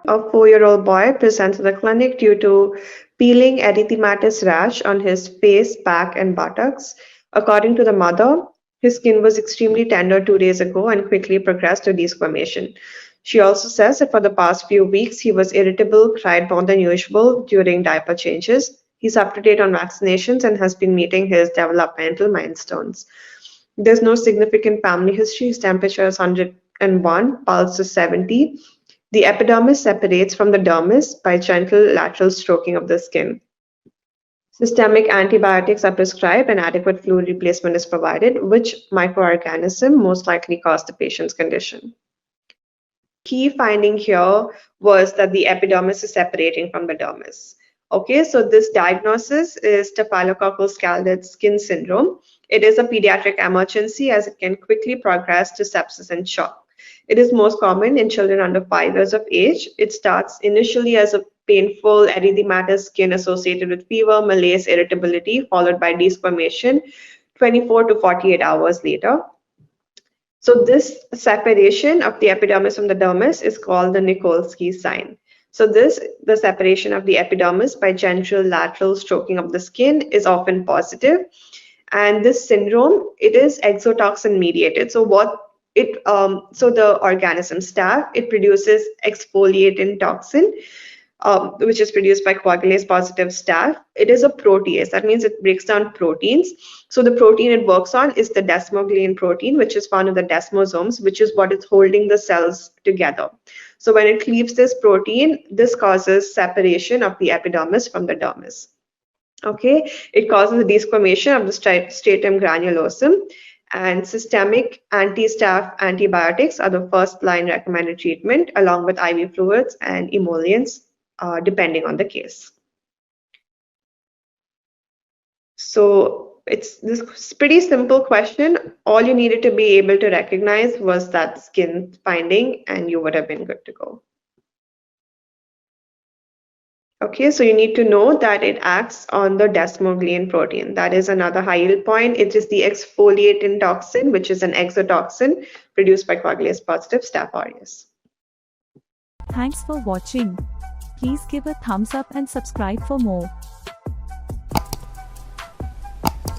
A 4-year-old boy presents to the clinic due to peeling erythematous rash on his face, back, and buttocks. According to the mother, his skin was extremely tender 2 days ago and quickly progressed to desquamation. She also says that for the past few weeks he was irritable, cried more than usual during diaper changes. He's up to date on vaccinations and has been meeting his developmental milestones. There's no significant family history. His temperature is 101, pulse is 70. The epidermis separates from the dermis by gentle lateral stroking of the skin. Systemic antibiotics are prescribed and adequate fluid replacement is provided. Which microorganism most likely caused the patient's condition? Key finding here was that the epidermis is separating from the dermis. Okay, so this diagnosis is Staphylococcus scalded skin syndrome. It is a pediatric emergency as it can quickly progress to sepsis and shock. It is most common in children under 5 years of age. It starts initially as a painful erythematous skin associated with fever, malaise, irritability, followed by desquamation 24 to 48 hours later. So this separation of the epidermis from the dermis is called the Nikolsky sign. So the separation of the epidermis by gentle lateral stroking of the skin is often positive. And this syndrome, it is exotoxin mediated. So the organism staph, it produces exfoliating toxin, which is produced by coagulase positive staph. It is a protease. That means it breaks down proteins. So the protein it works on is the desmoglein protein, which is found in the desmosomes, which is what is holding the cells together. So when it cleaves this protein, this causes separation of the epidermis from the dermis. Okay, it causes the desquamation of the stratum granulosum, and systemic anti-staph antibiotics are the first line recommended treatment along with IV fluids and emollients depending on the case. So it's this pretty simple question. All you needed to be able to recognize was that skin finding and you would have been good to go. Okay, so you need to know that it acts on the desmoglein protein. That is another high yield point. It is the exfoliating toxin, which is an exotoxin produced by coagulase positive Staph aureus. Thanks for watching. Please give a thumbs up and subscribe for more.